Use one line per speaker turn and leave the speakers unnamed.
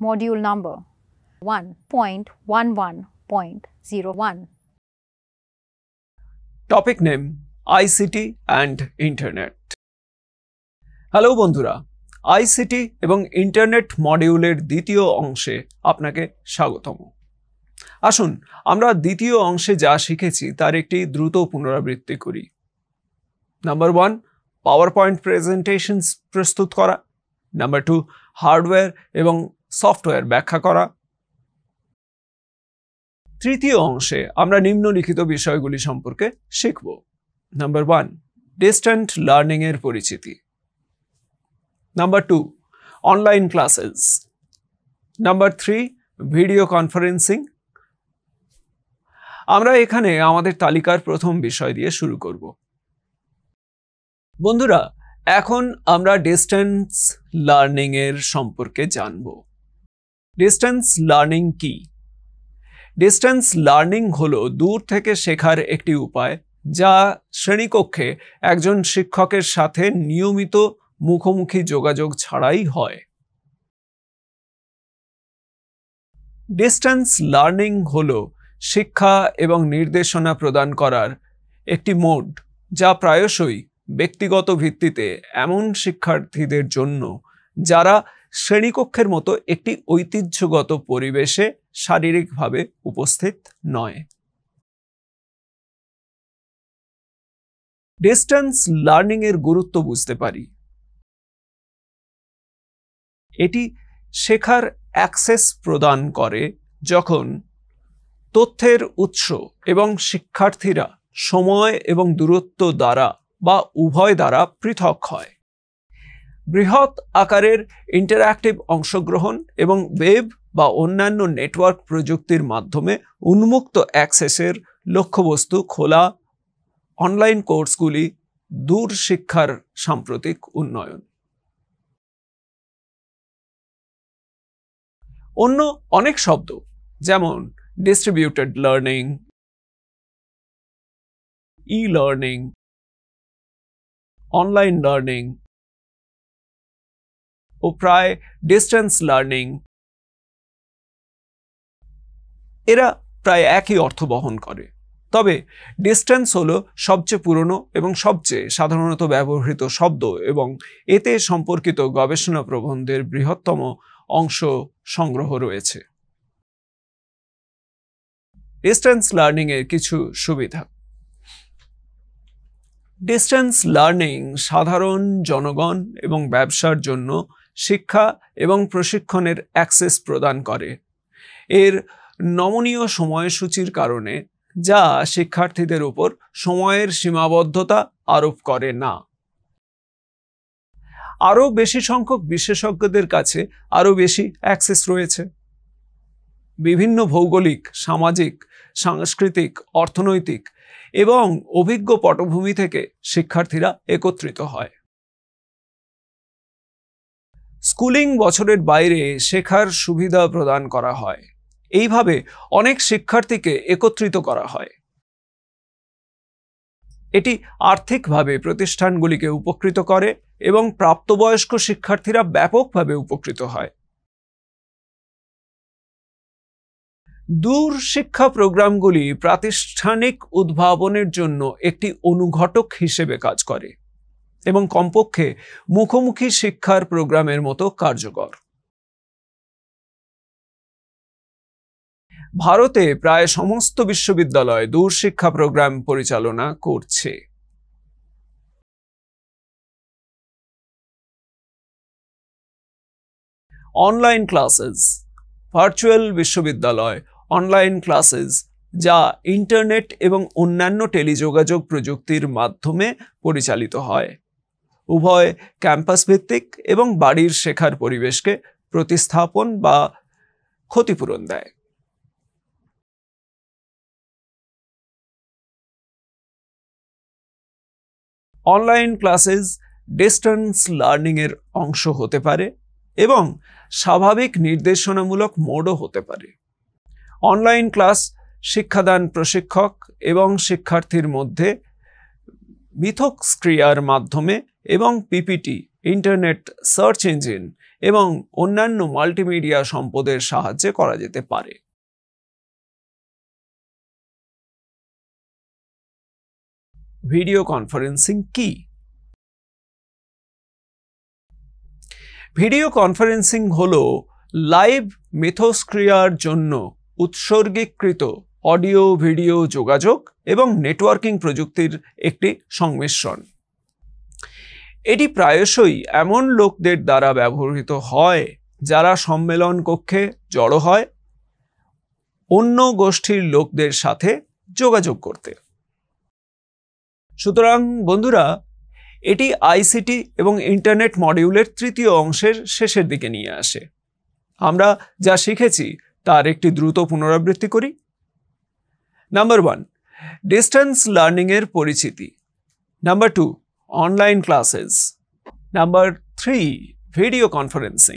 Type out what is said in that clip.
module number 1.11.01.
Topic name ICT and Internet. Hello বন্ধুরা, ICT এবং internet মডিউলের দ্বিতীয় অংশে আপনাকে স্বাগতম। আসুন আমরা দ্বিতীয় অংশে যা শিখেছি তার একটি দ্রুত পুনরাবৃত্তি করি। নাম্বার 1, পাওয়ার পয়েন্ট প্রেজেন্টেশনস প্রস্তুত করা। নাম্বার 2, হার্ডওয়্যার এবং সফটওয়্যার ব্যাখ্যা করা। তৃতীয় অংশে আমরা নিম্নলিখিত বিষয়গুলি সম্পর্কে শিখব। নাম্বার 1, ডিস্ট্যান্ট লার্নিং এর পরিচিতি। Number 2, online classes. Number 3, video conferencing. আমরা এখানে আমাদের তালিকার প্রথম বিষয় দিয়ে শুরু করব। বন্ধুরা, এখন আমরা ডিস্টেন্স লার্নিং এর সম্পর্কে জানব। ডিস্টেন্স লার্নিং কি? ডিস্টেন্স লার্নিং হলো দূর থেকে শেখার একটি উপায় যা শ্রেণীকক্ষে একজন শিক্ষকের সাথে নিয়মিত মুখোমুখি যোগাযোগ ছাড়াই হয়। ডিস্টেন্স লার্নিং হলো শিক্ষা এবং নির্দেশনা প্রদান করার একটি মোড যা প্রায়শই ব্যক্তিগত ভিত্তিতে এমন শিক্ষার্থীদের জন্য যারা শ্রেণীকক্ষের মতো একটি ঐতিহ্যগত পরিবেশে শারীরিকভাবে উপস্থিত নয়। ডিস্টেন্স লার্নিং এর গুরুত্ব বুঝতে পারি। এটি শেখার অ্যাক্সেস প্রদান করে যখন তথ্যের উৎস এবং শিক্ষার্থীরা সময় এবং দূরত্ব দ্বারা বা উভয় দ্বারা পৃথক হয়। বৃহৎ আকারের ইন্টারঅ্যাক্টিভ অংশগ্রহণ এবং ওয়েব বা অন্যান্য নেটওয়ার্ক প্রযুক্তির মাধ্যমে উন্মুক্ত অ্যাক্সেসের লক্ষ্যবস্তু খোলা অনলাইন কোর্সগুলি দূর শিক্ষার সাম্প্রতিক উন্নয়ন। অন্য অনেক শব্দ যেমন distributed learning, e learning, online learning ও প্রায় ডিস্টেন্স লার্নিং এরা প্রায় একই অর্থ বহন করে। তবে ডিস্টেন্স হলো সবচেয়ে পুরনো এবং সবচেয়ে সাধারণত ব্যবহৃত শব্দ এবং এতে সম্পর্কিত গবেষণা প্রবন্ধের বৃহত্তম অংশ সংগ্রহ রয়েছে। ডিস্টেন্স লার্নিং এর কিছু সুবিধা। ডিস্টেন্স লার্নিং সাধারণ জনগণ এবং ব্যবসার জন্য শিক্ষা এবং প্রশিক্ষণের অ্যাক্সেস প্রদান করে। এর নমনীয় সময়সূচির কারণে যা শিক্ষার্থীদের উপর সময়ের সীমাবদ্ধতা আরোপ করে না। আরও বেশি সংখ্যক বিশেষজ্ঞদের কাছে আরও বেশি অ্যাক্সেস রয়েছে। বিভিন্ন ভৌগোলিক, সামাজিক, সাংস্কৃতিক, অর্থনৈতিক এবং অভিজ্ঞ পটভূমি থেকে শিক্ষার্থীরা একত্রিত হয়। স্কুলিং বছরের বাইরে শেখার সুবিধা প্রদান করা হয়। এইভাবে অনেক শিক্ষার্থীকে একত্রিত করা হয়। এটি আর্থিকভাবে প্রতিষ্ঠানগুলিকে উপকৃত করে এবং প্রাপ্তবয়স্ক শিক্ষার্থীরা ব্যাপকভাবে উপকৃত হয়। দূর শিক্ষা প্রোগ্রামগুলি প্রাতিষ্ঠানিক উদ্ভাবনের জন্য একটি অনুঘটক হিসেবে কাজ করে এবং কমপক্ষে মুখোমুখি শিক্ষার প্রোগ্রামের মতো কার্যকর। ভারতে প্রায় সমস্ত বিশ্ববিদ্যালয় দূর শিক্ষা প্রোগ্রাম পরিচালনা করছে। Online classes. ভার্চুয়াল বিশ্ববিদ্যালয় অনলাইন ক্লাসেস যা ইন্টারনেট এবং অন্যান্য টেলিযোগাযোগ প্রযুক্তির মাধ্যমে পরিচালিত হয়, উভয় ক্যাম্পাস ভিত্তিক এবং বাড়ির শেখার পরিবেশকে প্রতিস্থাপন বা ক্ষতিপূরণ দেয়। অনলাইন ক্লাসেস ডিস্টেন্স লার্নিং এর অংশ হতে পারে এবং স্বাভাবিক নির্দেশনামূলক মোডও হতে পারে। অনলাইন ক্লাস শিক্ষাদান প্রশিক্ষক এবং শিক্ষার্থীর মধ্যে মিথস্ক্রিয়ার মাধ্যমে এবং পিপিটি, ইন্টারনেট সার্চ ইঞ্জিন এবং অন্যান্য মাল্টিমিডিয়া সম্পদের সাহায্যে করা যেতে পারে। ভিডিও কনফারেন্সিং কি? ভিডিও কনফারেন্সিং হলো লাইভ মিথস্ক্রিয়ার জন্য উৎসর্গীকৃত অডিও ভিডিও যোগাযোগ এবং নেটওয়ার্কিং প্রযুক্তির একটি সংমিশ্রণ। এটি প্রায়শই এমন লোকদের দ্বারা ব্যবহৃত হয় যারা সম্মেলন কক্ষে জড়ো হয় অন্য গোষ্ঠীর লোকদের সাথে যোগাযোগ করতে। সুতরাং বন্ধুরা, এটি আইসিটি এবং ইন্টারনেট মডিউলের তৃতীয় অংশের শেষের দিকে নিয়ে আসে। আমরা যা শিখেছি তার একটি দ্রুত পুনরাবৃত্তি করি। নাম্বার 1, ডিস্টেন্স লার্নিং এর পরিচিতি। Number 2, online classes. Number 3, video conferencing.